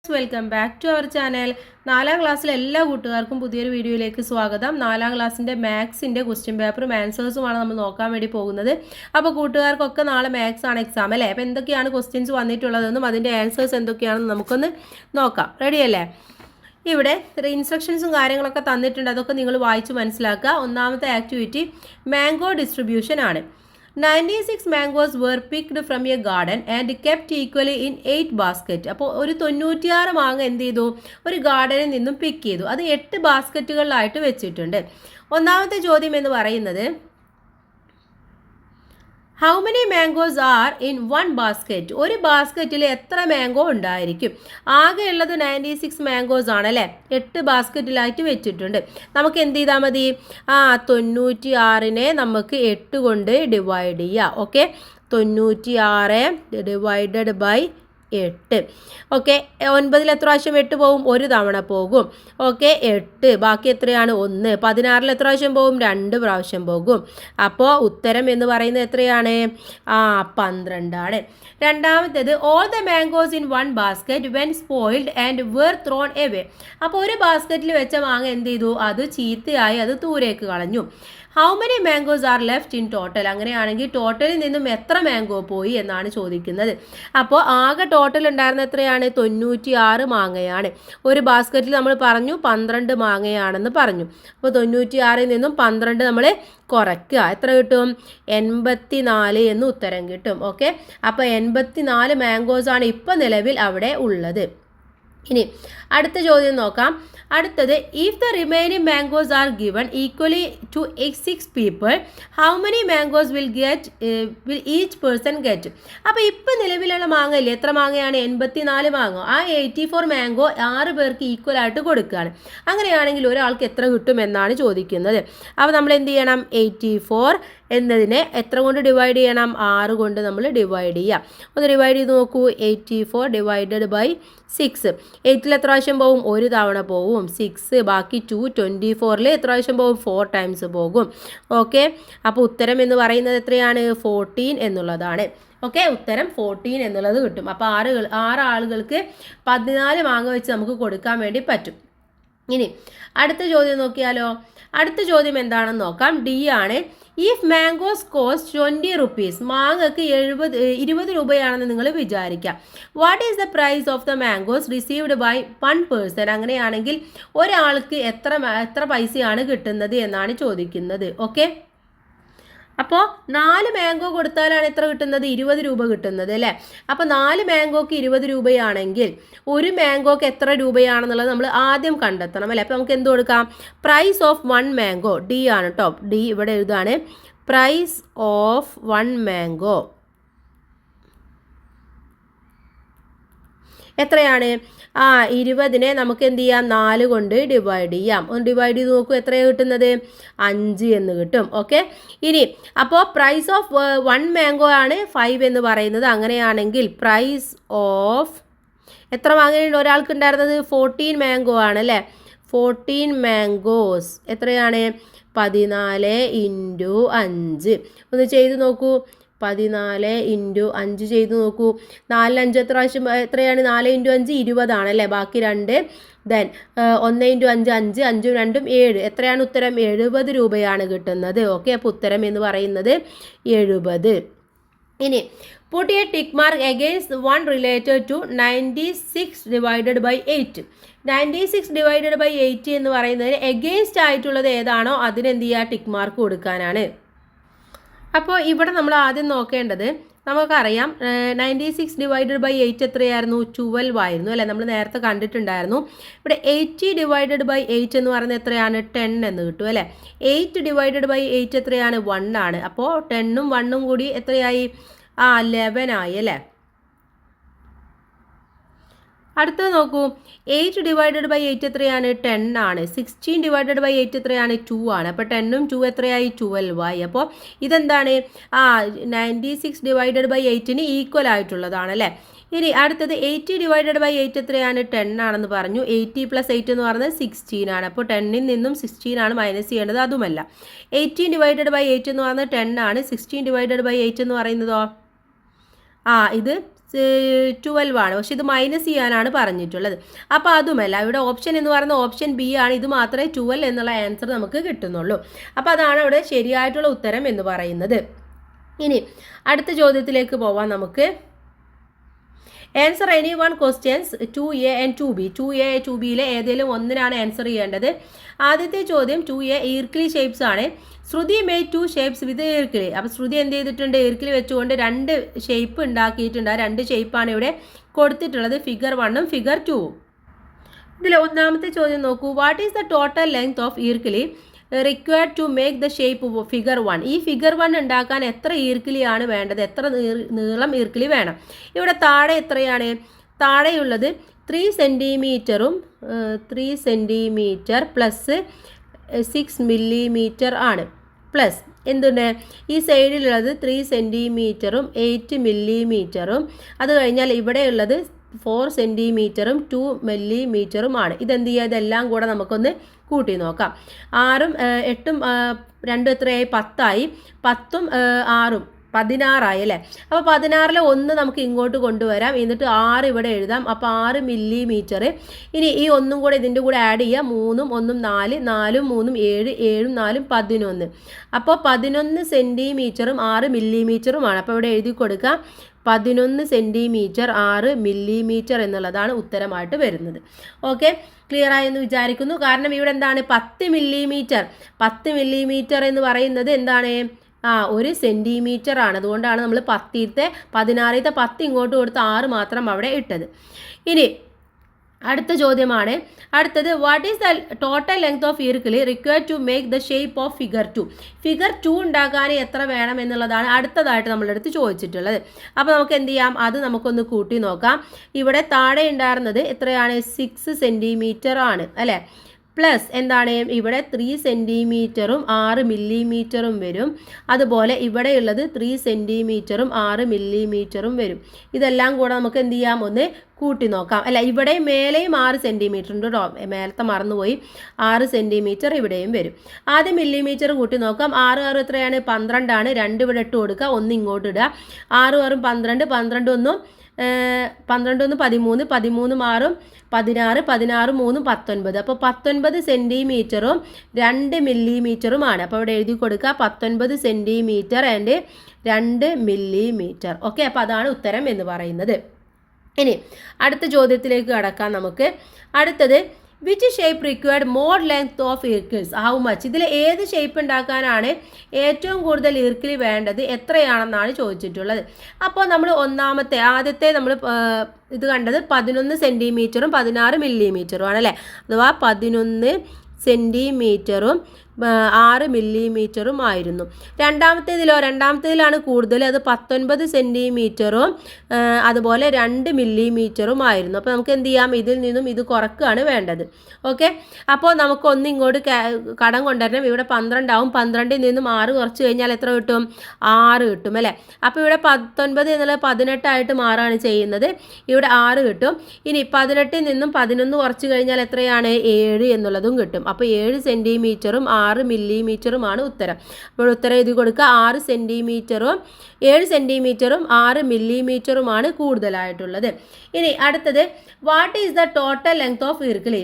Welcome back to our channel. 4ാം ക്ലാസ്സിലെ എല്ലാ കൂട്ടുകാർക്കും പുതിയൊരു വീഡിയോയിലേക്ക് സ്വാഗതം. 4ാം ക്ലാസ്സിൻ്റെ മാത്സിൻ്റെ ക്വസ്റ്റ്യൻ പേപ്പറും ആൻസേഴ്സുമാണ് നമ്മൾ നോക്കാൻ വേണ്ടി പോകുന്നത്. അപ്പോൾ കൂട്ടുകാർക്കൊക്കെ നാളെ മാത്സ് ആണ് എക്സാം അല്ലേ? അപ്പോൾ എന്തൊക്കെയാണ് ക്വസ്റ്റ്യൻസ് വന്നിട്ടുള്ളതെന്നും അതിൻ്റെ ആൻസേഴ്സ് എന്തൊക്കെയാണെന്ന് നമുക്കൊന്ന് നോക്കാം. റെഡിയല്ലേ? ഇവിടെ ഇൻസ്ട്രക്ഷൻസും കാര്യങ്ങളൊക്കെ തന്നിട്ടുണ്ട്. അതൊക്കെ നിങ്ങൾ വായിച്ച് മനസ്സിലാക്കുക. ഒന്നാമത്തെ ആക്ടിവിറ്റി മാംഗോ ഡിസ്ട്രിബ്യൂഷൻ ആണ്. 96 mangoes were picked from a garden and kept equally in 8 baskets. അപ്പോൾ ഒരു 96 മാങ്ങ എന്ത് ചെയ്തു? ഒരു ഗാർഡനിൽ നിന്നും പിക്ക് ചെയ്തു. അത് 8 ബാസ്ക്കറ്റുകളിലായിട്ട് വെച്ചിട്ടുണ്ട്. ഒന്നാമത്തെ ചോദ്യം എന്ന് പറയുന്നത് how many mangoes are in one basket? ഒരു ബാസ്ക്കറ്റിൽ എത്ര മാംഗോ ഉണ്ടായിരിക്കും? ആകെ ഉള്ളത് 96 മാംഗോസ് ആണ് അല്ലേ? 8 ബാസ്ക്കറ്റിലായിട്ട് വെച്ചിട്ടുണ്ട്. നമുക്ക് എന്ത് ചെയ്താൽ മതി? 96നെ നമുക്ക് 8 കൊണ്ട് ഡിവൈഡ് ചെയ്യാം. Okay, 96 divided by 8. ഓക്കെ, 9ൽ എത്ര പ്രാവശ്യം 8 പോകും? ഒരു തവണ പോകും. ഓക്കെ, 8 ബാക്കി എത്രയാണ്? 1. 16ൽ എത്ര പ്രാവശ്യം പോകും? 2 പ്രാവശ്യം പോകും. അപ്പോൾ ഉത്തരം എന്ന് പറയുന്നത് എത്രയാണ്? 12 ആണ്. രണ്ടാമത്തേത് all the mangoes in one basket when spoiled and were thrown away. അപ്പോൾ ഒരു ബാസ്ക്കറ്റിൽ വെച്ച മാങ്ങ എന്ത് ചെയ്തു? അത് ചീത്തയായി, അത് ദൂരേക്ക് കളഞ്ഞു. How many mangoes R left in total? അങ്ങനെയാണെങ്കിൽ ടോട്ടലിൽ നിന്നും എത്ര മാംഗോ പോയി എന്നാണ് ചോദിക്കുന്നത്. അപ്പോൾ ആകെ ടോട്ടൽ ഉണ്ടായിരുന്ന എത്രയാണ്? 96 മാങ്ങയാണ്. ഒരു ബാസ്ക്കറ്റിൽ നമ്മൾ പറഞ്ഞു 12 മാങ്ങയാണെന്ന് പറഞ്ഞു. അപ്പോൾ 96ൽ നിന്നും 12 നമ്മൾ കുറയ്ക്കുക. എത്ര കിട്ടും? 84 എന്ന് ഉത്തരം കിട്ടും. ഓക്കെ, അപ്പോൾ 84 മാംഗോസാണ് ഇപ്പോൾ നിലവിൽ അവിടെ ഉള്ളത്. ഇനി അടുത്ത ചോദ്യം നോക്കാം. അടുത്തത് if the remaining mangoes are given equally to 6 people how many mangoes will each person get? അപ്പോൾ ഇപ്പം നിലവിലുള്ള മാങ്ങ ഇല്ലേ? എത്ര മാങ്ങയാണ്? 84 മാങ്ങ. ആ 84 മാംഗോ 6 പേർക്ക് ഈക്വൽ ആയിട്ട് കൊടുക്കുകയാണ്. അങ്ങനെയാണെങ്കിൽ ഒരാൾക്ക് എത്ര കിട്ടും എന്നാണ് ചോദിക്കുന്നത്. അപ്പോൾ നമ്മൾ എന്ത് ചെയ്യണം? 84 എന്നതിനെ എത്ര കൊണ്ട് ഡിവൈഡ് ചെയ്യണം? 6 കൊണ്ട് നമ്മൾ ഡിവൈഡ് ചെയ്യാം. ഒന്ന് ഡിവൈഡ് ചെയ്ത് നോക്കൂ. 84 ഡിവൈഡഡ് ബൈ 6. 8ൽ എത്ര പ്രാവശ്യം പോകും? ഒരു തവണ പോകും. 6 ബാക്കി 2. 24ൽ എത്ര പ്രാവശ്യം പോകും? 4 ടൈംസ് പോകും. ഓക്കെ, അപ്പോൾ ഉത്തരം എന്ന് പറയുന്നത് എത്രയാണ്? 14 എന്നുള്ളതാണ്. ഓക്കെ, ഉത്തരം 14 എന്നുള്ളത് കിട്ടും. അപ്പോൾ 6 ആളുകൾക്ക് 14 മാങ്ങ വെച്ച് നമുക്ക് കൊടുക്കാൻ വേണ്ടി പറ്റും. ഇനി അടുത്ത ചോദ്യം നോക്കിയാലോ? അടുത്ത ചോദ്യം എന്താണെന്ന് നോക്കാം. ഡി ആണ്. ഇഫ് മാംഗോസ് കോസ്റ്റ് 20 റുപ്പീസ്, മാങ്ങക്ക് 20 രൂപയാണെന്ന് നിങ്ങൾ വിചാരിക്കാം. What is the price of the mangoes received by 1 person? അങ്ങനെയാണെങ്കിൽ ഒരാൾക്ക് എത്ര പൈസയാണ് കിട്ടുന്നത് എന്നാണ് ചോദിക്കുന്നത്. ഓക്കെ, അപ്പോൾ 4 മാംഗോ കൊടുത്താലാണ് എത്ര കിട്ടുന്നത്? 20 രൂപ കിട്ടുന്നത് അല്ലേ? അപ്പോൾ 4 മാംഗോക്ക് 20 രൂപയാണെങ്കിൽ ഒരു മാംഗോക്ക് എത്ര രൂപയാണെന്നുള്ളത് നമ്മൾ ആദ്യം കണ്ടെത്തണം അല്ലേ? അപ്പോൾ നമുക്ക് എന്ത് കൊടുക്കാം? Price of 1 mango. ഡി ആണ് കേട്ടോ. ഡി ഇവിടെ എഴുതാണ്. പ്രൈസ് ഓഫ് 1 മാംഗോ എത്രയാണ്? 20നെ നമുക്ക് എന്ത് ചെയ്യാം? 4 കൊണ്ട് ഡിവൈഡ് ചെയ്യാം. ഒന്ന് ഡിവൈഡ് ചെയ്ത് നോക്കൂ. എത്രയാണ് കിട്ടുന്നത്? 5 എന്ന് കിട്ടും. ഓക്കെ, ഇനി അപ്പോൾ പ്രൈസ് ഓഫ് 1 മാംഗോ ആണ് 5 എന്ന് പറയുന്നത്. അങ്ങനെയാണെങ്കിൽ പ്രൈസ് ഓഫ് എത്ര മാങ്ങയുണ്ട് ഒരാൾക്ക് ഉണ്ടായിരുന്നത്? 14 മാംഗോ ആണ് അല്ലേ? 14 മാംഗോസ് എത്രയാണ്? 14 × 5. ഒന്ന് ചെയ്ത് നോക്കൂ. 14 × 5 ചെയ്ത് നോക്കൂ. 4 5 എത്ര പ്രാവശ്യം? എത്രയാണ്? 4 × 5 20 ആണല്ലേ? ബാക്കി 2. ദെൻ 1 × 5 5, 5 2 7. എത്രയാണ് ഉത്തരം? 70 രൂപയാണ് കിട്ടുന്നത്. ഓക്കെ, അപ്പോൾ ഉത്തരം എന്ന് പറയുന്നത് 70. ഇനി put a tick mark against 1 related to 96 divided by 8. 96 divided by 8 എന്ന് പറയുന്നതിന് എഗെയിൻസ്റ്റ് ആയിട്ടുള്ളത് ഏതാണോ അതിനെന്ത് ചെയ്യുക? ടിക്ക് മാർക്ക് കൊടുക്കാനാണ്. അപ്പോൾ ഇവിടെ നമ്മൾ ആദ്യം നോക്കേണ്ടത്, നമുക്കറിയാം 96 ഡിവൈഡഡ് ബൈ 8 എത്രയായിരുന്നു? 12 ആയിരുന്നു അല്ലേ? നമ്മൾ നേരത്തെ കണ്ടിട്ടുണ്ടായിരുന്നു. ഇവിടെ 80 ഡിവൈഡഡ് ബൈ 8 എന്ന് പറയുന്നത് എത്രയാണ്? 10 എന്ന് കിട്ടും അല്ലേ? 8 ഡിവൈഡഡ് ബൈ 8 എത്രയാണ്? 1 ആണ്. അപ്പോൾ 10ഉം 1ഉം കൂടി എത്രയായി? 11 ആയി അല്ലേ? അടുത്തത് നോക്കൂ. 8 ഡിവൈഡഡ് ബൈ 8 എത്രയാണ്? 10 ആണ്. 16 ഡിവൈഡഡ് ബൈ 8 എത്രയാണ്? 2 ആണ്. അപ്പോൾ 10ഉം 2 എത്രയായി? 12 ആയി. അപ്പോൾ ഇതെന്താണ്? 96 ഡിവൈഡഡ് ബൈ 8ന് ഈക്വൽ ആയിട്ടുള്ളതാണ് അല്ലേ? ഇനി അടുത്തത് 80 ഡിവൈഡഡ് ബൈ 8 എത്രയാണ്? 10 ആണെന്ന് പറഞ്ഞു. 80 + 8 എന്ന് പറയുന്നത് 16 ആണ്. അപ്പോൾ 10ൽ നിന്നും 16 ആണ് മൈനസ് ചെയ്യേണ്ടത്. അതുമല്ല. 18 ഡിവൈഡഡ് ബൈ 8 എന്ന് പറയുന്നത് 10 ആണ്. 16 ഡിവൈഡഡ് ബൈ 8 എന്ന് പറയുന്നതോ? ഇത് 12 ആണ്, പക്ഷെ ഇത് മൈനസ് ചെയ്യാനാണ് പറഞ്ഞിട്ടുള്ളത്. അപ്പോൾ അതുമല്ല, ഇവിടെ ഓപ്ഷൻ എന്ന് പറയുന്നത് ഓപ്ഷൻ ബി ആണ്. ഇത് മാത്രമേ 12 എന്നുള്ള ആൻസർ നമുക്ക് കിട്ടുന്നുള്ളൂ. അപ്പോൾ അതാണ് ഇവിടെ ശരിയായിട്ടുള്ള ഉത്തരം എന്ന് പറയുന്നത്. ഇനി അടുത്ത ചോദ്യത്തിലേക്ക് പോവാം നമുക്ക്. Answer any one questions 2A and 2B. 2A 2Bയിലെ ഏതെങ്കിലും ഒന്നിനാണ് ആൻസർ ചെയ്യേണ്ടത്. ആദ്യത്തെ ചോദ്യം 2A ഈർക്കിലി ഷേപ്സ് ആണ്. ശ്രുതി മെയ്ഡ് 2 ഷേപ്സ് വിത്ത് ഈർക്കിലി. അപ്പോൾ ശ്രുതി എന്ത് ചെയ്തിട്ടുണ്ട്? ഈർക്കിലി വെച്ചുകൊണ്ട് 2 ഷേപ്പ് ഉണ്ടാക്കിയിട്ടുണ്ട്. ആ 2 ഷേപ്പാണ് ഇവിടെ കൊടുത്തിട്ടുള്ളത്, ഫിഗർ 1ഉം ഫിഗർ 2ഉം. ഇതിൽ ഒന്നാമത്തെ ചോദ്യം നോക്കൂ. What is the total length of ഈർക്കിലി required to make the shape figure 1. ഈ ഫിഗർ 1 ഉണ്ടാക്കാൻ എത്ര ഈർക്കിലിയാണ് വേണ്ടത്? എത്ര നീളം ഈർക്കിലി വേണം? ഇവിടെ താഴെ എത്രയാണ്? താഴെയുള്ളത് 3 സെൻറ്റിമീറ്ററും 3 സെൻറ്റിമീറ്റർ പ്ലസ് 6 മില്ലിമീറ്റർ ആണ്. പ്ലസ് എന്തുണ്ട്? ഈ സൈഡിലുള്ളത് 3 സെൻറ്റിമീറ്ററും 8 മില്ലിമീറ്ററും. അത് കഴിഞ്ഞാൽ ഇവിടെയുള്ളത് 4 സെൻറ്റിമീറ്ററും 2 മില്ലിമീറ്ററുമാണ്. ഇതെന്ത് ചെയ്യുക? ഇതെല്ലാം കൂടെ നമുക്കൊന്ന് കൂട്ടി നോക്കാം. 6ഉം 8ഉം 2 എത്രയായി? 10ആയി. 10ഉം 6ഉം 16ആയി അല്ലേ? അപ്പോൾ 16ലെ 1 നമുക്ക് ഇങ്ങോട്ട് കൊണ്ടുവരാം, എന്നിട്ട് 6 ഇവിടെ എഴുതാം. അപ്പോൾ 6 മില്ലിമീറ്റർ. ഇനി ഈ 1ഉം കൂടെ ഇതിൻ്റെ കൂടെ ആഡ് ചെയ്യുക. 3ഉം 1ഉം 4, 4ഉം 3ഉം 7, 7ഉം 4ഉം 11. അപ്പോൾ 11 സെൻറ്റിമീറ്ററും 6 മില്ലിമീറ്ററുമാണ്. അപ്പോൾ ഇവിടെ എഴുതി കൊടുക്കുക 11 സെൻറ്റിമീറ്റർ 6 മില്ലിമീറ്റർ എന്നുള്ളതാണ് ഉത്തരമായിട്ട് വരുന്നത്. ഓക്കെ, ക്ലിയർ ആയെന്ന് വിചാരിക്കുന്നു. കാരണം ഇവിടെ എന്താണ്? 10 മില്ലിമീറ്റർ. 10 മില്ലിമീറ്റർ എന്ന് പറയുന്നത് എന്താണ്? 1 സെൻറ്റിമീറ്റർ ആണ്. അതുകൊണ്ടാണ് നമ്മൾ 10ത്തെ 16ത്തെ 10 ഇങ്ങോട്ട് കൊടുത്ത് 6 മാത്രം അവിടെ ഇട്ടത്. ഇനി അടുത്ത ചോദ്യമാണ്. അടുത്തത് what is the total length of ഈർക്കിലി required to make the shape of figure 2. Figure 2 ഉണ്ടാക്കാൻ എത്ര വേണം എന്നുള്ളതാണ് അടുത്തതായിട്ട് നമ്മളെടുത്ത് ചോദിച്ചിട്ടുള്ളത്. അപ്പോൾ നമുക്ക് എന്ത് ചെയ്യാം? അത് നമുക്കൊന്ന് കൂട്ടി നോക്കാം. ഇവിടെ താഴെ ഉണ്ടായിരുന്നത് എത്രയാണ്? 6 സെൻറ്റിമീറ്റർ ആണ് അല്ലേ? പ്ലസ് എന്താണ്? ഇവിടെ 3 സെൻറ്റിമീറ്ററും 6 മില്ലിമീറ്ററും വരും. അതുപോലെ ഇവിടെയുള്ളത് 3 സെൻറ്റിമീറ്ററും 6 മില്ലിമീറ്ററും വരും. ഇതെല്ലാം കൂടെ നമുക്ക് എന്ത് ചെയ്യാം? ഒന്ന് കൂട്ടി നോക്കാം. അല്ല, ഇവിടെ മേലെയും 6 സെൻറ്റിമീറ്റർ ഉണ്ട് കേട്ടോ, മേലത്തെ മറന്നുപോയി. 6 സെൻറ്റിമീറ്റർ ഇവിടെയും വരും. ആദ്യം മില്ലിമീറ്റർ കൂട്ടി നോക്കാം. 6 6 എത്രയാണ്? 12 ആണ്. 2 ഇവിടെ ഇട്ട് കൊടുക്കുക, 1 ഇങ്ങോട്ട് ഇടുക. 6 6 12, 12 1 13 13, 13 6 16, 16 3 19. അപ്പോൾ 19 സെൻറ്റിമീറ്ററും 2 മില്ലിമീറ്ററുമാണ്. അപ്പോൾ ഇവിടെ എഴുതി കൊടുക്കുക 19 സെൻറ്റിമീറ്റർ ആൻഡ് 2 മില്ലിമീറ്റർ. ഓക്കെ, അപ്പോൾ അതാണ് ഉത്തരം എന്ന് പറയുന്നത്. ഇനി അടുത്ത ചോദ്യത്തിലേക്ക് കടക്കാം നമുക്ക്. അടുത്തത് which shape required more length of ഈർക്കിൾസ് ഹൗ മച്ച്. ഇതിൽ ഏത് ഷേപ്പ് ഉണ്ടാക്കാനാണ് ഏറ്റവും കൂടുതൽ ഈർക്കിലി വേണ്ടത്, എത്രയാണെന്നാണ് ചോദിച്ചിട്ടുള്ളത്. അപ്പോൾ നമ്മൾ ആദ്യത്തെ നമ്മൾ ഇത് കണ്ടത് 11 സെൻറ്റിമീറ്ററും 16 മില്ലിമീറ്ററും ആണല്ലേ. അഥവാ 11 സെൻറ്റിമീറ്ററും 6 മില്ലിമീറ്ററും ആയിരുന്നു. രണ്ടാമത്തേതിലാണ് കൂടുതൽ, അത് 19 സെൻറ്റിമീറ്ററും അതുപോലെ 2 മില്ലിമീറ്ററും ആയിരുന്നു. അപ്പോൾ നമുക്ക് എന്ത് ചെയ്യാം? ഇതിൽ നിന്നും ഇത് കുറക്കുകയാണ് വേണ്ടത്. ഓക്കെ, അപ്പോൾ നമുക്ക് ഒന്ന് ഇങ്ങോട്ട് കടം കൊണ്ടുവരണം. ഇവിടെ 12 ആവും. 12ൽ നിന്നും 6 കുറച്ച് കഴിഞ്ഞാൽ എത്ര കിട്ടും? 6 കിട്ടും അല്ലേ? അപ്പോൾ ഇവിടെ 19 എന്നുള്ളത് 18 ആയിട്ട് മാറാണ് ചെയ്യുന്നത്. ഇവിടെ 6 കിട്ടും. ഇനി 18ൽ നിന്നും 11 കുറച്ച് കഴിഞ്ഞാൽ എത്രയാണ്? 7 എന്നുള്ളതും കിട്ടും. അപ്പോൾ 7 സെൻറ്റിമീറ്ററും 6 മില്ലിമീറ്ററുമാണ് ഉത്തരം. അപ്പോൾ ഉത്തരം എഴുതി കൊടുക്കുക. 6 സെൻറ്റിമീറ്ററും 7 സെൻറ്റിമീറ്ററും 6 മില്ലിമീറ്ററുമാണ് കൂടുതലായിട്ടുള്ളത്. ഇനി അടുത്തത് what is the total length of ഈർക്കിലി.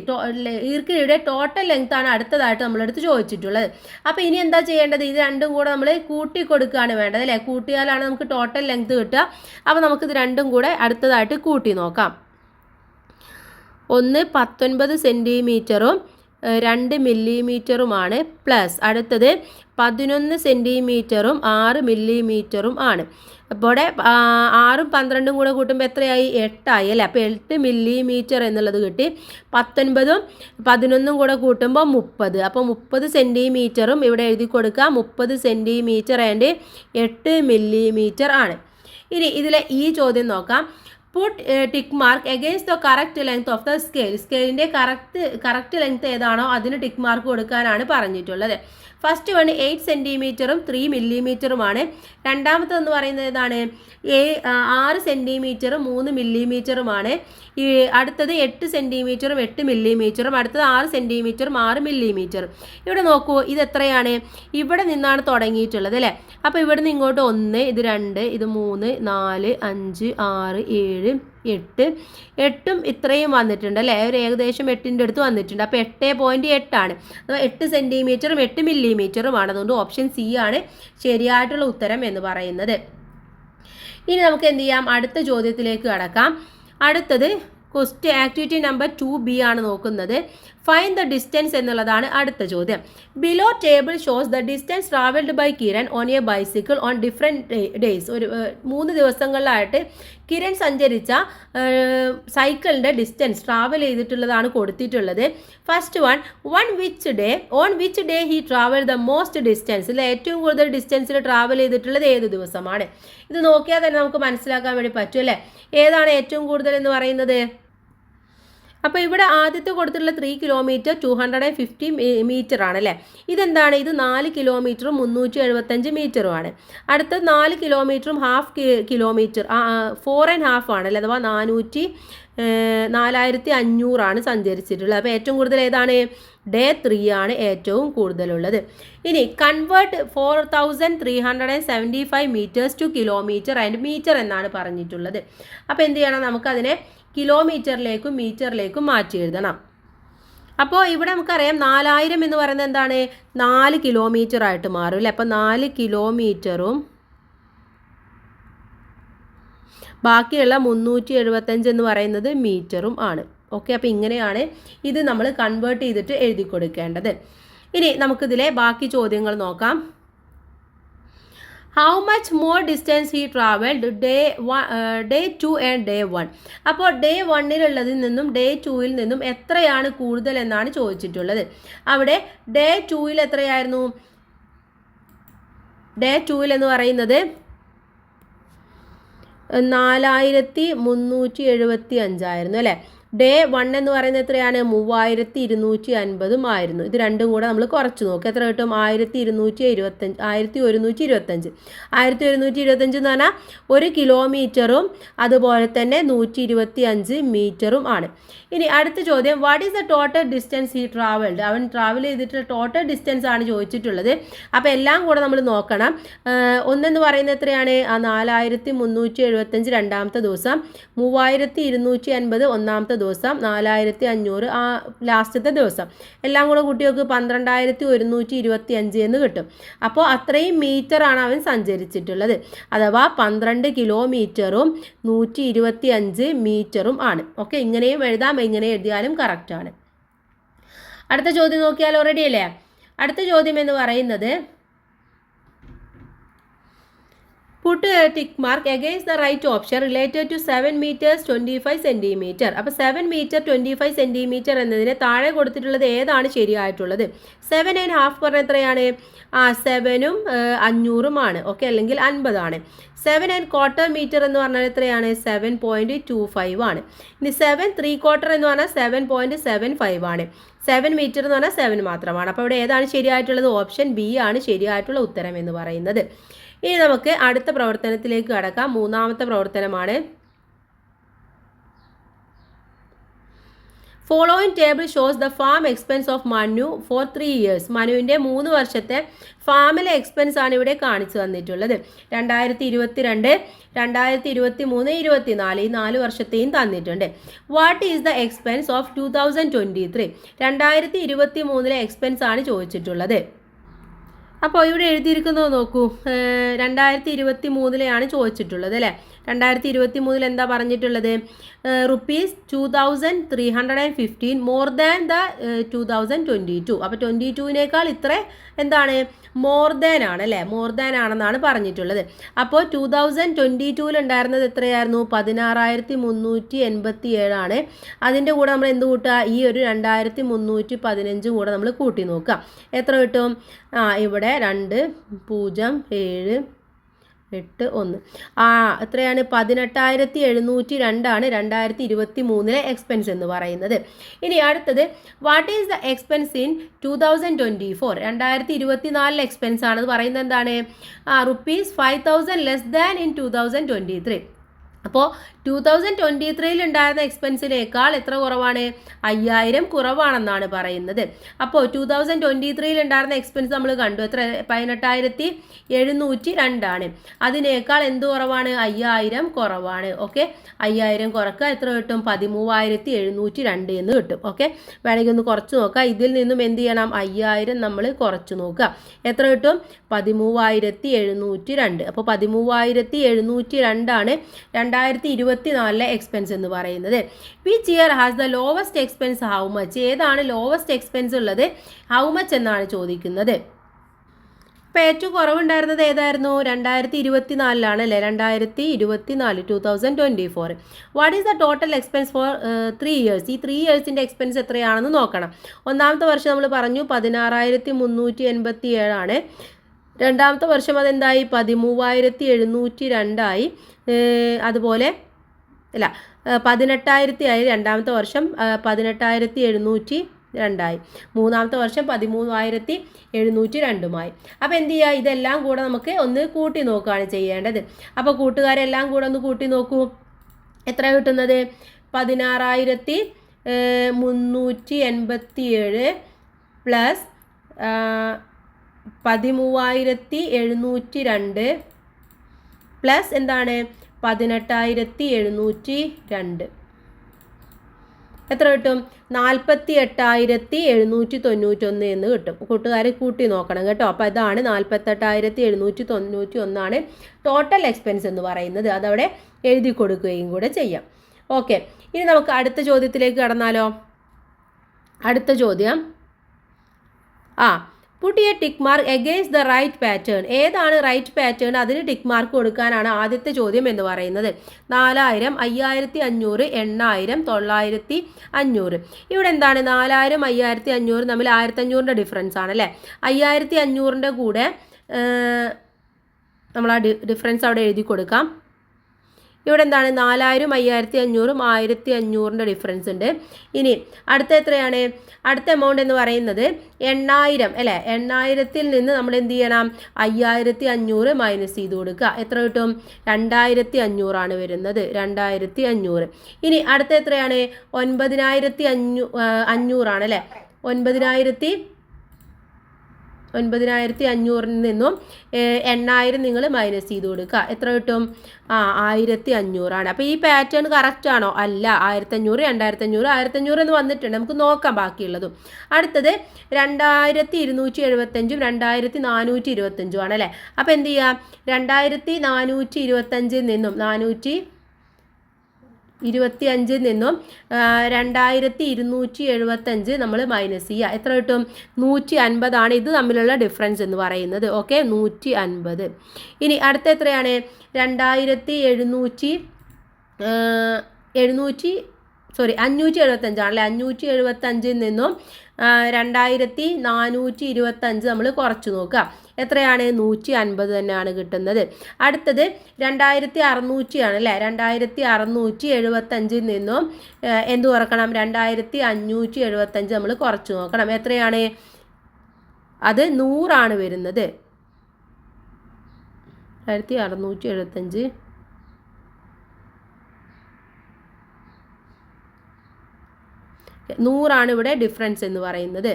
ഈർക്കിലിയുടെ ടോട്ടൽ ലെങ്ത് ആണ് അടുത്തതായിട്ട് നമ്മളെടുത്ത് ചോദിച്ചിട്ടുള്ളത്. അപ്പോൾ ഇനി എന്താ ചെയ്യേണ്ടത്? ഇത് രണ്ടും കൂടെ നമ്മൾ കൂട്ടി കൊടുക്കുകയാണ് വേണ്ടത് അല്ലേ? കൂട്ടിയാലാണ് നമുക്ക് ടോട്ടൽ ലെങ്ത് കിട്ടുക. അപ്പോൾ നമുക്കിത് രണ്ടും കൂടെ അടുത്തതായിട്ട് കൂട്ടി നോക്കാം. ഒന്ന് 19 സെൻറ്റിമീറ്ററും 2 മില്ലിമീറ്ററുമാണ്. പ്ലസ് അടുത്തത് 11 സെൻറ്റിമീറ്ററും 6 മില്ലിമീറ്ററും ആണ്. അപ്പോൾ 6ഉം 12ഉം കൂടെ കൂട്ടുമ്പോൾ എത്രയായി? 8 ആയി അല്ലേ? അപ്പോൾ 8 മില്ലിമീറ്റർ എന്നുള്ളത് കിട്ടി. 19ഉം 11ഉം കൂടെ കൂട്ടുമ്പോൾ 30. അപ്പോൾ 30 സെൻറ്റിമീറ്ററും ഇവിടെ എഴുതി കൊടുക്കുക. 30 സെൻറ്റിമീറ്റർ ആൻഡ് 8 മില്ലിമീറ്റർ ആണ്. ഇനി ഇതിലെ ഈ ചോദ്യം നോക്കാം. Put tick mark against the correct length of the scale. സ്കെയിലിൻ്റെ കറക്റ്റ് ലെങ്ത് ഏതാണോ അതിന് ടിക്ക് മാർക്ക് കൊടുക്കാനാണ് പറഞ്ഞിട്ടുള്ളത്. First one 8 സെൻറ്റിമീറ്ററും 3 മില്ലിമീറ്ററുമാണ്. രണ്ടാമത്തെന്ന് പറയുന്നത് ഏതാണ്? 6 സെൻറ്റിമീറ്ററും 3 മില്ലിമീറ്ററുമാണ്. ഈ അടുത്തത് 8 സെൻറ്റിമീറ്ററും 8 മില്ലിമീറ്ററും, അടുത്തത് 6 സെൻറ്റിമീറ്ററും 6 മില്ലിമീറ്ററും. ഇവിടെ നോക്കൂ, ഇത് എത്രയാണ്? ഇവിടെ നിന്നാണ് തുടങ്ങിയിട്ടുള്ളത് അല്ലേ? അപ്പോൾ ഇവിടെ നിന്ന് ഇങ്ങോട്ട് 1, ഇത് 2, ഇത് 3, 4, 5, 6, 7, 8, 8ഉം ഇത്രയും വന്നിട്ടുണ്ട് അല്ലേ? ഒരു ഏകദേശം 8ൻ്റെ അടുത്ത് വന്നിട്ടുണ്ട്. അപ്പോൾ 8.8 ആണ്. 8 സെൻറ്റിമീറ്ററും 8 മില്ലിമീറ്ററുമാണ്. അതുകൊണ്ട് ഓപ്ഷൻ സി ആണ് ശരിയായിട്ടുള്ള ഉത്തരം എന്ന് പറയുന്നത്. ഇനി നമുക്ക് എന്ത് ചെയ്യാം? അടുത്ത ചോദ്യത്തിലേക്ക് കടക്കാം. അടുത്തത് ആക്ടിവിറ്റി നമ്പർ 2B ആണ് നോക്കുന്നത്. ഫൈൻഡ് ദ ഡിസ്റ്റൻസ് എന്നുള്ളതാണ് അടുത്ത ചോദ്യം. Below table shows the distance travelled by Kiran on a bicycle on different days. ഒരു 3 ദിവസങ്ങളിലായിട്ട് കിരൺ സഞ്ചരിച്ച സൈക്കിളിൻ്റെ ഡിസ്റ്റൻസ് ട്രാവൽ ചെയ്തിട്ടുള്ളതാണ് കൊടുത്തിട്ടുള്ളത്. First on which day he travel the most distance. ഇതിൽ ഏറ്റവും കൂടുതൽ ഡിസ്റ്റൻസിൽ ട്രാവൽ ചെയ്തിട്ടുള്ളത് ഏത് ദിവസമാണ്? ഇത് നോക്കിയാൽ തന്നെ നമുക്ക് മനസ്സിലാക്കാൻ വേണ്ടി പറ്റും അല്ലേ? ഏതാണ് ഏറ്റവും കൂടുതൽ എന്ന് പറയുന്നത്? അപ്പോൾ ഇവിടെ ആദ്യത്തെ കൊടുത്തിട്ടുള്ള 3 കിലോമീറ്റർ 250 മീറ്റർ ആണല്ലേ? ഇതെന്താണ്? ഇത് 4 കിലോമീറ്ററും 375 മീറ്ററുമാണ്. അടുത്ത 4 കിലോമീറ്ററും ഹാഫ് കിലോമീറ്റർ 4.5 ആണല്ലേ? അഥവാ 4500 സഞ്ചരിച്ചിട്ടുള്ളത്. അപ്പോൾ ഏറ്റവും കൂടുതൽ ഏതാണ്? ഡേ 3 ആണ് ഏറ്റവും കൂടുതലുള്ളത്. ഇനി convert 4375 metres to kilometre and metre എന്നാണ് പറഞ്ഞിട്ടുള്ളത്. അപ്പോൾ എന്ത് ചെയ്യണം? നമുക്കതിനെ കിലോമീറ്ററിലേക്കും മീറ്ററിലേക്കും മാറ്റി എഴുതണം. അപ്പോൾ ഇവിടെ നമുക്കറിയാം 4000 എന്ന് പറയുന്നത് എന്താണ്? 4 കിലോമീറ്റർ ആയിട്ട് മാറും അല്ലേ? അപ്പോൾ 4 കിലോമീറ്ററും ബാക്കിയുള്ള 375 എന്ന് പറയുന്നത് മീറ്ററും ആണ്. ഓക്കെ, അപ്പോൾ ഇങ്ങനെയാണ് ഇത് നമ്മൾ കൺവേർട്ട് ചെയ്തിട്ട് എഴുതി കൊടുക്കേണ്ടത്. ഇനി നമുക്കിതിലെ ബാക്കി ചോദ്യങ്ങൾ നോക്കാം. How much more distance he travelled day 2 and day 1. അപ്പോൾ ഡേ 1-ലുള്ളതിൽ നിന്നും ഡേ 2-ൽ നിന്നും എത്രയാണ് കൂടുതൽ എന്നാണ് ചോദിച്ചിട്ടുള്ളത്. അവിടെ ഡേ 2-ൽ എത്രയായിരുന്നു? ഡേ 2-ൽ എന്ന് പറയുന്നത് 4375 ആയിരുന്നു അല്ലേ? ഡേ 1 എന്ന് പറയുന്നത് എത്രയാണ്? 3250 ആയിരുന്നു. ഇത് രണ്ടും കൂടെ നമ്മൾ കുറച്ച് നോക്കുക. എത്ര കിട്ടും? 1125 എന്ന് പറഞ്ഞാൽ 1 കിലോമീറ്ററും അതുപോലെ തന്നെ 125 മീറ്ററും ആണ്. ഇനി അടുത്ത ചോദ്യം, what is the total distance he travelled. അവൻ ട്രാവൽ ചെയ്തിട്ടുള്ള ടോട്ടൽ ഡിസ്റ്റൻസ് ആണ് ചോദിച്ചിട്ടുള്ളത്. അപ്പോൾ എല്ലാം കൂടെ നമ്മൾ നോക്കണം. ഒന്നെന്ന് പറയുന്നത് എത്രയാണ്? 4375 രണ്ടാമത്തെ ദിവസം, 3250 ഒന്നാമത്തെ ദിവസം, 4500 ലാസ്റ്റത്തെ ദിവസം. എല്ലാം കൂടെ കുട്ടികൾക്ക് 12125 എന്ന് കിട്ടും. അപ്പോൾ അത്രയും മീറ്ററാണ് അവൻ സഞ്ചരിച്ചിട്ടുള്ളത്. അഥവാ 12 കിലോമീറ്ററും 125 മീറ്ററും ആണ്. ഓക്കെ, ഇങ്ങനെയും എഴുതാം, എങ്ങനെ എഴുതിയാലും കറക്റ്റാണ്. അടുത്ത ചോദ്യം നോക്കിയാൽ റെഡി അല്ലേ? അടുത്ത ചോദ്യം എന്ന് പറയുന്നത് put a tick mark against the right option related to 7 meters 25 centimeter. അപ്പോൾ 7 meter 25 centimeter എന്നതിന് താഴെ കൊടുത്തിട്ടുള്ളത് ഏതാണ് ശരിയായിട്ടുള്ളത്? 7.5 പറഞ്ഞ എത്രയാണ്? 7ഉം 500ഉം ആണ്. ഓക്കെ, അല്ലെങ്കിൽ 50 ആണ്. 7.25 മീറ്റർ എന്ന് പറഞ്ഞാൽ എത്രയാണ്? 7.25 ആണ്. ഇനി 7.75 എന്ന് പറഞ്ഞാൽ 7.75 ആണ്. 7 മീറ്റർ എന്ന് പറഞ്ഞാൽ 7 മാത്രമാണ്. അപ്പോൾ ഇവിടെ ഏതാണ് ശരിയായിട്ടുള്ളത്? ഓപ്ഷൻ ബി ആണ് ശരിയായിട്ടുള്ള ഉത്തരം എന്ന് പറയുന്നത്. ഇനി നമുക്ക് അടുത്ത പ്രവർത്തനത്തിലേക്ക് കടക്കാം. മൂന്നാമത്തെ പ്രവർത്തനമാണ്. Following table shows the farm expense of Manu for 3 years. മനുവിൻ്റെ 3 വർഷത്തെ ഫാമിലെ എക്സ്പെൻസ് ആണ് ഇവിടെ കാണിച്ചു തന്നിട്ടുള്ളത്. 2022, 2023, 24 ഈ 4 വർഷത്തെയും തന്നിട്ടുണ്ട്. What is the expense of 2023? 2023 expense ആണ് ചോദിച്ചിട്ടുള്ളത്. അപ്പോൾ ഇവിടെ എഴുതിയിരിക്കുന്നത് നോക്കൂ, 2023 ചോദിച്ചിട്ടുള്ളത് അല്ലേ? 2023 എന്താ പറഞ്ഞിട്ടുള്ളത്? ₹2315 മോർ ദാൻ ദ 2022. അപ്പോൾ 22-നേക്കാൾ ഇത്ര എന്താണ്? മോർ ദാൻ ആണ് അല്ലേ? മോർ ദാൻ ആണെന്നാണ് പറഞ്ഞിട്ടുള്ളത്. അപ്പോൾ 2022 ഉണ്ടായിരുന്നത് എത്രയായിരുന്നു? 16,387 ആണ്. അതിൻ്റെ കൂടെ നമ്മൾ എന്ത് കൂട്ടുക? ഈ ഒരു 2315 കൂടെ നമ്മൾ കൂട്ടി നോക്കുക. എത്ര കിട്ടും? ഇവിടെ 207 81 എത്രയാണ് 18,702 2023 എക്സ്പെൻസ് എന്ന് പറയുന്നത്. ഇനി അടുത്തത് what is the expense in 2024 2024 expense ആണെന്ന് പറയുന്നത് എന്താണ്? ₹5,000 ലെസ് ദാൻ ഇൻ 2023. അപ്പോൾ 2023 ഉണ്ടായിരുന്ന എക്സ്പെൻസിനേക്കാൾ എത്ര കുറവാണ്? 5,000 കുറവാണെന്നാണ് പറയുന്നത്. അപ്പോൾ 2023 ഉണ്ടായിരുന്ന എക്സ്പെൻസ് നമ്മൾ കണ്ടു, എത്ര? 18,702 അതിനേക്കാൾ എന്ത് കുറവാണ്? 5,000 കുറവാണ്. ഓക്കെ, 5,000 കുറക്കുക, എത്ര കിട്ടും? 13,702 എന്ന് കിട്ടും. ഓക്കെ, വേണമെങ്കിൽ ഒന്ന് കുറച്ച് നോക്കുക. ഇതിൽ നിന്നും എന്ത് ചെയ്യണം? 5,000 നമ്മൾ കുറച്ച് നോക്കുക. എത്ര കിട്ടും? 13,702. അപ്പോൾ 13,702 2024 എക്സ്പെൻസ് എന്ന് പറയുന്നത്. Which year has the lowest expense how much? ഏതാണ് ലോവസ്റ്റ് എക്സ്പെൻസ് ഉള്ളത്? ഹൗ മച്ച് എന്നാണ് ചോദിക്കുന്നത്. അപ്പോൾ ഏറ്റവും കുറവുണ്ടായിരുന്നത് ഏതായിരുന്നു? 2024 അല്ലേ? 2024 what is the total expense four 3 years? ഈ 3 ഇയേഴ്സിൻ്റെ എക്സ്പെൻസ് എത്രയാണെന്ന് നോക്കണം. ഒന്നാമത്തെ വർഷം നമ്മൾ പറഞ്ഞു 16,387 രണ്ടാമത്തെ വർഷം അതെന്തായി? 13,702 അതുപോലെ അല്ല 18,000 രണ്ടാമത്തെ വർഷം 18,702 മൂന്നാമത്തെ വർഷം 13,702 അപ്പോൾ എന്ത് ചെയ്യുക? ഇതെല്ലാം കൂടെ നമുക്ക് ഒന്ന് കൂട്ടി നോക്കുകയാണ് ചെയ്യേണ്ടത്. അപ്പോൾ കൂട്ടുകാരെല്ലാം കൂടെ ഒന്ന് കൂട്ടി നോക്കൂ. എത്ര കിട്ടുന്നത്? 16,387 പ്ലസ് 13,702 പ്ലസ് എന്താണ്? 18,702 എത്ര കിട്ടും? 48,791 എന്ന് കിട്ടും. കൂട്ടുകാരെ കൂട്ടി നോക്കണം കേട്ടോ. അപ്പോൾ ഇതാണ് 48,791 ടോട്ടൽ എക്സ്പെൻസ് എന്ന് പറയുന്നത്. അതവിടെ എഴുതി കൊടുക്കുകയും കൂടെ ചെയ്യാം. ഓക്കെ, ഇനി നമുക്ക് അടുത്ത ചോദ്യത്തിലേക്ക് കടന്നാലോ. അടുത്ത ചോദ്യം put a tick mark against the right pattern. ഏതാണ് റൈറ്റ് പാറ്റേൺ? അതിന് ടിക്ക് മാർക്ക് കൊടുക്കാനാണ് ആദ്യത്തെ ചോദ്യം എന്ന് പറയുന്നത്. 4,000, 5,500, 8,000, 9,500. ഇവിടെ എന്താണ്? 4,000, 5,500 തമ്മിൽ 1,500 ഡിഫറൻസ് ആണ് അല്ലേ? 5,500 കൂടെ നമ്മൾ ആ ഡിഫറൻസ് അവിടെ എഴുതി കൊടുക്കാം. ഇവിടെ എന്താണ്? 4,000, 5,500, 1,500 ഡിഫറൻസ് ഉണ്ട്. ഇനി അടുത്ത എത്രയാണ്? അടുത്ത എമൗണ്ട് എന്ന് പറയുന്നത് 8,000 അല്ലേ? 8,000-ൽ നിന്ന് നമ്മൾ എന്ത് ചെയ്യണം? 5,500 മൈനസ് ചെയ്ത് കൊടുക്കുക. എത്ര കിട്ടും? 2,500 വരുന്നത്. 2,500. ഇനി അടുത്ത എത്രയാണ്? 9,500 അല്ലേ? 9,500-ൽ നിന്നും 8,000 നിങ്ങൾ മൈനസ് ചെയ്ത് കൊടുക്കുക. എത്ര കിട്ടും? 1,500. അപ്പോൾ ഈ പാറ്റേൺ കറക്റ്റ് ആണോ? അല്ല. 1,500, 2,500, 1,500 എന്ന് വന്നിട്ടുണ്ട്. നമുക്ക് നോക്കാം ബാക്കിയുള്ളതും. അടുത്തത് 2,275-ഉം 2,425 ആണല്ലേ? അപ്പോൾ എന്ത് ചെയ്യുക? 2,425-ൽ നിന്നും 425-ൽ നിന്നും 2,275 നമ്മൾ മൈനസ് ചെയ്യുക. എത്ര കിട്ടും? 150 ഇത് തമ്മിലുള്ള ഡിഫറൻസ് എന്ന് പറയുന്നത്. ഓക്കെ, 150. ഇനി അടുത്ത എത്രയാണ്? 575 ആണല്ലേ? 575-ൽ നിന്നും 2,425 നമ്മൾ കുറച്ച് നോക്കുക. എത്രയാണ്? 150 തന്നെയാണ് കിട്ടുന്നത്. അടുത്തത് 2,600 ആണല്ലേ? 2,675-ൽ നിന്നും എന്ത് കുറക്കണം? 2,575 നമ്മൾ കുറച്ച് നോക്കണം. എത്രയാണ്? അത് 100 വരുന്നത്. 2,675 100 ഇവിടെ ഡിഫറൻസ് എന്ന് പറയുന്നത്.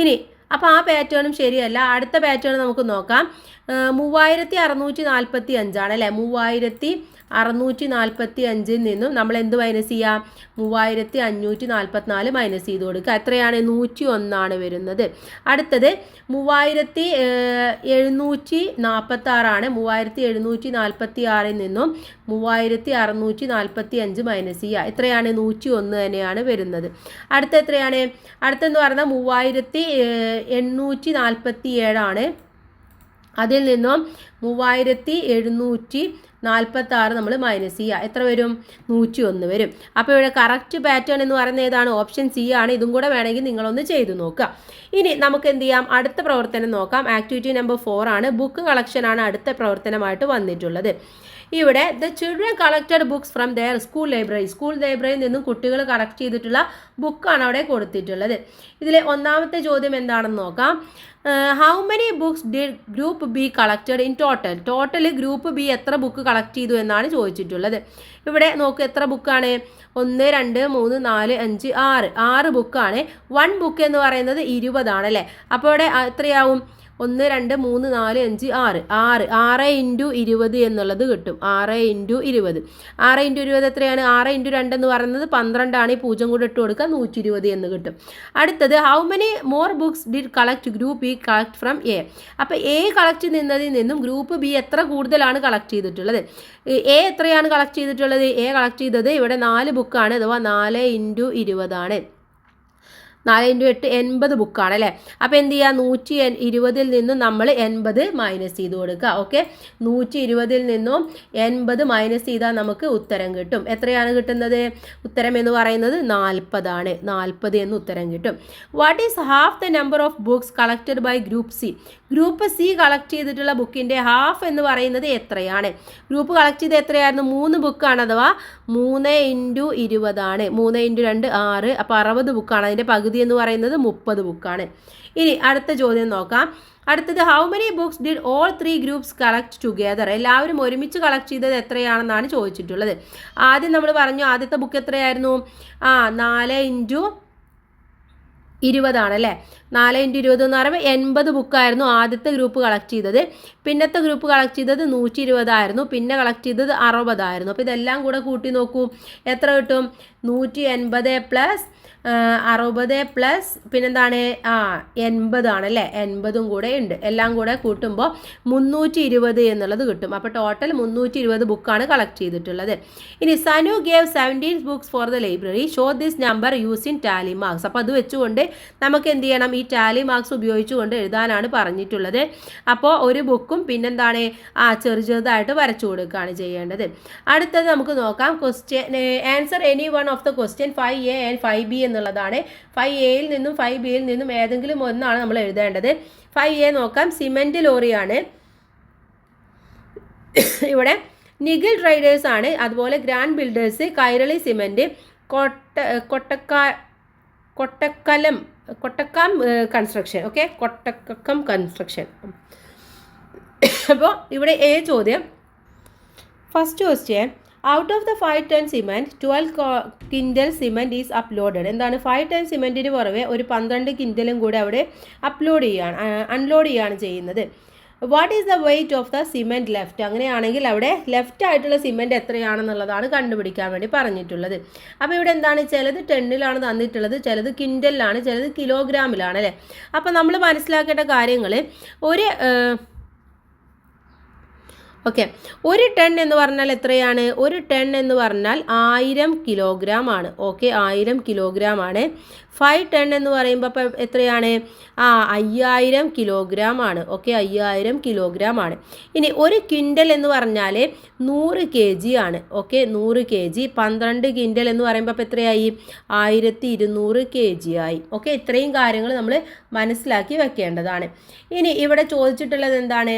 ഇനി അപ്പോൾ ആ പാറ്റേണും ശരിയല്ല. അടുത്ത പാറ്റേൺ നമുക്ക് നോക്കാം. 3,645 ആണല്ലേ? 3,645-ൽ നിന്നും നമ്മൾ എന്ത് മൈനസ് ചെയ്യാം? 3,544 മൈനസ് ചെയ്ത് കൊടുക്കുക. എത്രയാണ്? 101 വരുന്നത്. അടുത്തത് 3,746 3,746-ൽ നിന്നും 3,645 മൈനസ് ചെയ്യുക. എത്രയാണ്? 101 തന്നെയാണ് വരുന്നത്. അടുത്ത എത്രയാണ്? അടുത്തെന്ന് പറഞ്ഞാൽ 3,847 അതിൽ നിന്നും 3,746 46 നമ്മൾ മൈനസ് ചെയ്യുക. എത്ര വരും? 101 വരും. അപ്പോൾ ഇവിടെ കറക്റ്റ് പാറ്റേൺ എന്ന് പറയുന്നത് ഏതാണ്? ഓപ്ഷൻ സി ആണ്. ഇതും കൂടെ വേണമെങ്കിൽ നിങ്ങളൊന്ന് ചെയ്തു നോക്കുക. ഇനി നമുക്ക് എന്ത് ചെയ്യാം? അടുത്ത പ്രവർത്തനം നോക്കാം. ആക്ടിവിറ്റി നമ്പർ 4 ആണ്. ബുക്ക് കളക്ഷൻ ആണ് അടുത്ത പ്രവർത്തനമായിട്ട് വന്നിട്ടുള്ളത്. ഇവിടെ the children collected books from their school ലൈബ്രറിയിൽ നിന്നും കുട്ടികൾ കളക്ട് ചെയ്തിട്ടുള്ള ബുക്കാണ് അവിടെ കൊടുത്തിട്ടുള്ളത്. ഇതിലെ ഒന്നാമത്തെ ചോദ്യം എന്താണെന്ന് നോക്കാം. How many books did group be collected in total group B എത്ര ബുക്ക് കളക്ട് ചെയ്തു എന്നാണ് ചോദിച്ചിട്ടുള്ളത്. ഇവിടെ നോക്ക് എത്ര ബുക്കാണ്? 1 2 3 4 5 6 ബുക്കാണ്. 1 ബുക്ക് എന്ന് പറയുന്നത് 20 ആണല്ലേ. അപ്പോൾ ഇവിടെ എത്രയാവും? 1 2 3 4 5 6 6 ഇൻറ്റു 20 എന്നുള്ളത് കിട്ടും. 6 ഇൻറ്റു 20 എത്രയാണ്? 6 ഇൻറ്റു 2 എന്ന് പറയുന്നത് 12 ആണ്. ഈ 0 കൂടെ ഇട്ട് കൊടുക്കുക, 120 എന്ന് കിട്ടും. അടുത്തത് how many more books did collect group B collect from A. അപ്പോൾ എ കളക്ട് ചെയ്യുന്നതിൽ നിന്നും ഗ്രൂപ്പ് ബി എത്ര കൂടുതലാണ് കളക്ട് ചെയ്തിട്ടുള്ളത്? എ എത്രയാണ് കളക്ട് ചെയ്തിട്ടുള്ളത്? എ കളക്ട് ചെയ്തത് ഇവിടെ 4 ബുക്കാണ്, അഥവാ 4 ഇൻറ്റു 20 ആണ്. 4 ഇൻറ്റു 8 80 ബുക്കാണ് അല്ലേ. അപ്പോൾ എന്ത് ചെയ്യുക? 120 നിന്നും നമ്മൾ 80 മൈനസ് ചെയ്ത് കൊടുക്കുക. ഓക്കെ, 120 നിന്നും 80 മൈനസ് ചെയ്താൽ നമുക്ക് ഉത്തരം കിട്ടും. എത്രയാണ് കിട്ടുന്നത്? ഉത്തരം എന്ന് പറയുന്നത് 40 ആണ്. 40 എന്ന് ഉത്തരം കിട്ടും. What is half the number of books collected by group C? Group C collect ചെയ്തിട്ടുള്ള ബുക്കിൻ്റെ ഹാഫ് എന്ന് പറയുന്നത് എത്രയാണ്? ഗ്രൂപ്പ് കളക്ട് ചെയ്ത് എത്രയായിരുന്നു? 3 ബുക്കാണ്, അഥവാ 3 ഇൻറ്റു 20 ആണ്. 3 ഇൻറ്റു 2 6, അപ്പോൾ 60 ബുക്കാണ്. അതിൻ്റെ പകുതി എന്ന് പറയുന്നത് 30 ബുക്കാണ്. ഇനി അടുത്ത ചോദ്യം നോക്കാം. അടുത്തത് how many books did all 3 groups collect together? എല്ലാവരും ഒരുമിച്ച് കളക്ട് ചെയ്തത് എത്രയാണെന്നാണ് ചോദിച്ചിട്ടുള്ളത്. ആദ്യം നമ്മൾ പറഞ്ഞു ആദ്യത്തെ ബുക്ക് എത്രയായിരുന്നു? 4 ഇൻറ്റു 20 ആണല്ലേ. 4 ഇൻറ്റു 20 എന്ന് പറയുമ്പോൾ 80 ബുക്കായിരുന്നു ആദ്യത്തെ ഗ്രൂപ്പ് കളക്ട് ചെയ്തത്. പിന്നത്തെ ഗ്രൂപ്പ് കളക്ട് ചെയ്തത് 120 ആയിരുന്നു. പിന്നെ കളക്ട് ചെയ്തത് 60 ആയിരുന്നു. അപ്പോൾ ഇതെല്ലാം കൂടെ കൂട്ടി നോക്കൂ, എത്ര കിട്ടും? 180 പ്ലസ് 60 പ്ലസ് പിന്നെന്താണ് 80 ആണല്ലേ. 80ഉം കൂടെ ഉണ്ട്. എല്ലാം കൂടെ കൂട്ടുമ്പോൾ 320 എന്നുള്ളത് കിട്ടും. അപ്പോൾ ടോട്ടൽ 320 ബുക്കാണ് കളക്ട് ചെയ്തിട്ടുള്ളത്. ഇനി Sanu gave 17 books for the library, show this number using Tally marks. അപ്പോൾ അത് വെച്ചുകൊണ്ട് നമുക്ക് എന്ത് ചെയ്യണം? ഈ ടാലി മാർക്സ് ഉപയോഗിച്ചുകൊണ്ട് എഴുതാനാണ് പറഞ്ഞിട്ടുള്ളത്. അപ്പോൾ ഒരു ബുക്കും പിന്നെന്താണ് ചെറുതായിട്ട് വരച്ചു കൊടുക്കുകയാണ് ചെയ്യേണ്ടത്. അടുത്തത് നമുക്ക് നോക്കാം. Question answer any one of the question 5A and 5B എന്നുള്ളതാണ്. 5Aയിൽ നിന്നും 5Bയിൽ നിന്നും ഏതെങ്കിലും ഒന്നാണ് നമ്മൾ എഴുതേണ്ടത്. 5A നോക്കാം. സിമെൻറ്റ് ലോറിയാണ്. ഇവിടെ നിഗിൽ ട്രേഡേഴ്സ് ആണ്. അതുപോലെ grand builders, Kairali cement, Kottakkam construction. Okay, Kottakkam construction. അപ്പോൾ ഇവിടെ എ ചോദ്യം. First question, out of the 5 ton cement 12 quintal cement is uploaded. എന്താണ്? 5 ടൺ സിമെൻറ്റിന് പുറമെ ഒരു 12 കിൻഡലും കൂടെ അവിടെ അൺലോഡ് ചെയ്യാണ് ചെയ്യുന്നത്. What is the weight of the cement left? അങ്ങനെയാണെങ്കിൽ അവിടെ ലെഫ്റ്റ് ആയിട്ടുള്ള സിമെൻറ്റ് എത്രയാണെന്നുള്ളതാണ് കണ്ടുപിടിക്കാൻ വേണ്ടി പറഞ്ഞിട്ടുള്ളത്. അപ്പോൾ ഇവിടെ എന്താണ്? ചിലത് ടണ്ണിലാണ് തന്നിട്ടുള്ളത്, ചിലത് കിൻഡലിലാണ്, ചിലത് കിലോഗ്രാമിലാണ് അല്ലേ. അപ്പോൾ നമ്മൾ മനസ്സിലാക്കേണ്ട കാര്യങ്ങൾ ഒരു ടൺ എന്ന് പറഞ്ഞാൽ എത്രയാണ്? ഒരു ടൺ എന്ന് പറഞ്ഞാൽ 1000 കിലോഗ്രാം ആണ്. ഓക്കെ, 1000 കിലോഗ്രാം ആണ്. 5 ടൺ എന്ന് പറയുമ്പോൾ അപ്പോൾ എത്രയാണ്? 5000 കിലോഗ്രാം ആണ്. ഓക്കെ, 5000 കിലോഗ്രാം ആണ്. ഇനി ഒരു ക്വിൻ്റൽ എന്ന് പറഞ്ഞാൽ 100 kg ആണ്. Okay, 100 kg. 12 ക്വിൻ്റൽ എന്ന് പറയുമ്പോൾ അപ്പോൾ എത്രയായി? 1200 kg ആയി. ഓക്കെ, ഇത്രയും കാര്യങ്ങൾ നമ്മൾ മനസ്സിലാക്കി വെക്കേണ്ടതാണ്. ഇനി ഇവിടെ ചോദിച്ചിട്ടുള്ളത് എന്താണ്?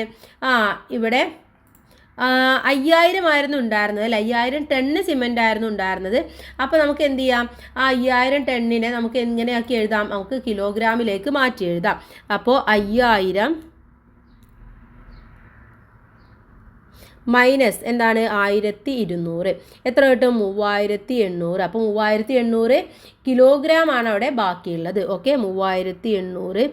ഇവിടെ 5000 ആയിരുന്നു ഉണ്ടായിരുന്നത് അല്ലേ. 5000 ടണ്ണ് സിമെൻ്റ് ആയിരുന്നു ഉണ്ടായിരുന്നത്. അപ്പോൾ നമുക്ക് എന്ത് ചെയ്യാം? 5000 ടണ്ണിനെ നമുക്ക് എങ്ങനെയാക്കി എഴുതാം? നമുക്ക് കിലോഗ്രാമിലേക്ക് മാറ്റി എഴുതാം. അപ്പോൾ 5000 മൈനസ് എന്താണ്? 1200 എത്ര കിട്ടും? 3800. അപ്പോൾ 3800 കിലോഗ്രാം ആണ് അവിടെ ബാക്കിയുള്ളത്. Okay, 3800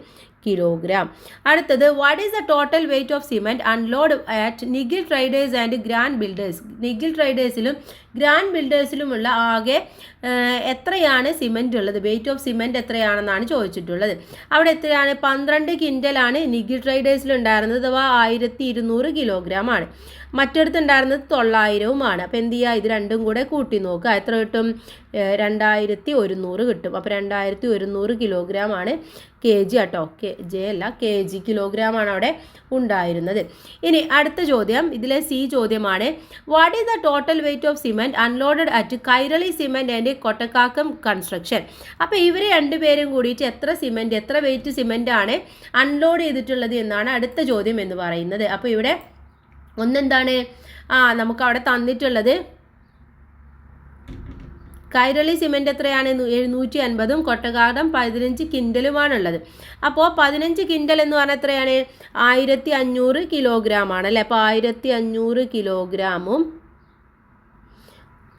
kilogram. അടുത്തത്, what is the total weight of cement unload at Nigil traders and grand builders? നിഗിൽ ട്രേഡേഴ്സിലും ഗ്രാൻഡ് ബിൽഡേഴ്സിലുമുള്ള ആകെ എത്രയാണ് സിമെൻ്റ് ഉള്ളത്, വെയിറ്റ് ഓഫ് സിമെൻ്റ് എത്രയാണെന്നാണ് ചോദിച്ചിട്ടുള്ളത്. അവിടെ എത്രയാണ് 12 ക്വിൻ്റലാണ് നിഖിൽ ട്രേഡേഴ്സിലുണ്ടായിരുന്നത്, അഥവാ 1200 കിലോഗ്രാം ആണ്. മറ്റടുത്തുണ്ടായിരുന്നത് 900 അപ്പോൾ എന്ത് ചെയ്യുക, ഇത് രണ്ടും കൂടെ കൂട്ടി നോക്കുക. എത്ര കിട്ടും, 2100 കിട്ടും. അപ്പോൾ 2100 കിലോഗ്രാം ആണ് കെ ജി കേട്ടോ, ജെ അല്ല കെ ജി, കിലോഗ്രാമാണ് അവിടെ ഉണ്ടായിരുന്നത്. ഇനി അടുത്ത ചോദ്യം, ഇതിലെ സി ചോദ്യമാണ്. What is the total weight of cement unloaded at Kairali cement and Kottakkakkam construction. അപ്പോൾ ഇവർ രണ്ടുപേരും കൂടിയിട്ട് എത്ര വെയിറ്റ് സിമെൻ്റ് ആണ് അൺലോഡ് ചെയ്തിട്ടുള്ളത് എന്നാണ് അടുത്ത ചോദ്യം എന്ന് പറയുന്നത്. അപ്പോൾ ഇവിടെ ഒന്നെന്താണ്, നമുക്ക് അവിടെ തന്നിട്ടുള്ളത് കൈരളി സിമെൻ്റ് എത്രയാണ്, 750, കൊട്ടക്കാടം 15 കിൻഡലുമാണുള്ളത്. അപ്പോൾ 15 കിൻഡൽ എന്ന് പറഞ്ഞാൽ എത്രയാണ്, 1500 കിലോഗ്രാം ആണ് അല്ലേ. അപ്പോൾ 1500 കിലോഗ്രാമും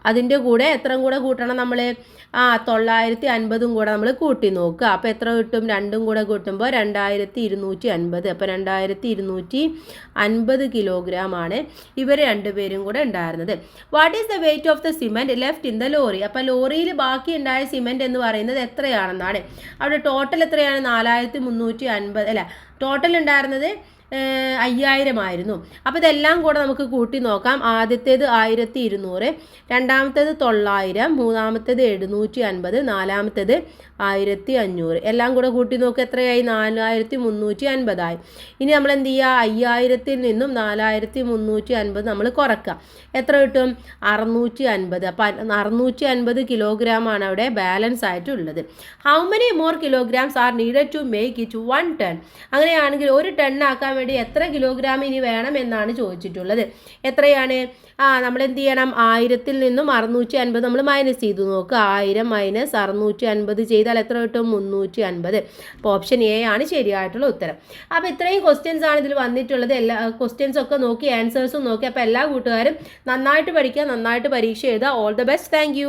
അതിൻ്റെ കൂടെ എത്ര കൂടെ കൂട്ടണം നമ്മൾ, 950 കൂടെ നമ്മൾ കൂട്ടി നോക്കുക. അപ്പോൾ എത്ര കിട്ടും, രണ്ടും കൂടെ കൂട്ടുമ്പോൾ 2250. അപ്പോൾ 2250 കിലോഗ്രാം ആണ് ഇവർ രണ്ടുപേരും കൂടെ ഉണ്ടായിരുന്നത്. What is the weight of the cement left in the lorry. അപ്പോൾ ലോറിയിൽ ബാക്കി ഉണ്ടായ സിമെൻറ്റ് എന്ന് പറയുന്നത് എത്രയാണെന്നാണ്. അവിടെ ടോട്ടൽ എത്രയാണ്, 4350 അല്ല, ടോട്ടൽ ഉണ്ടായിരുന്നത് 5000 ആയിരുന്നു. അപ്പോൾ ഇതെല്ലാം കൂടെ നമുക്ക് കൂട്ടി നോക്കാം. ആദ്യത്തേത് 1200, രണ്ടാമത്തേത് 900, മൂന്നാമത്തേത് 750, നാലാമത്തേത് 1500. എല്ലാം കൂടെ കൂട്ടി നോക്കുക, എത്രയായി, 4350 ആയി. ഇനി നമ്മൾ എന്ത് ചെയ്യുക, 5000-ൽ നിന്നും 4350 നമ്മൾ കുറക്കുക. എത്ര കിട്ടും, 650. അപ്പം 650 കിലോഗ്രാം ആണ് അവിടെ ബാലൻസ് ആയിട്ടുള്ളത്. How many more kilograms are needed to make it 1 ton. അങ്ങനെയാണെങ്കിൽ 1 ടൺ ആക്കാൻ വേണ്ടി എത്ര കിലോഗ്രാം ഇനി വേണം എന്നാണ് ചോദിച്ചിട്ടുള്ളത്. എത്രയാണ്, നമ്മൾ എന്ത് ചെയ്യണം, 1000-ൽ നിന്നും 650 നമ്മൾ മൈനസ് ചെയ്തു നോക്കുക. 1000 മൈനസ് 650 ചെയ്താൽ എത്ര കിട്ടും, 350. അപ്പോൾ ഓപ്ഷൻ എ ആണ് ശരിയായിട്ടുള്ള ഉത്തരം. അപ്പോൾ ഇത്രയും ക്വസ്റ്റ്യൻസ് ആണ് ഇതിൽ വന്നിട്ടുള്ളത്. എല്ലാ ക്വസ്റ്റ്യൻസ് ഒക്കെ നോക്കി ആൻസേഴ്സും നോക്കി. അപ്പോൾ എല്ലാ കൂട്ടുകാരും നന്നായിട്ട് പഠിക്കുക, നന്നായിട്ട് പരീക്ഷ എഴുതുക. All the best. താങ്ക്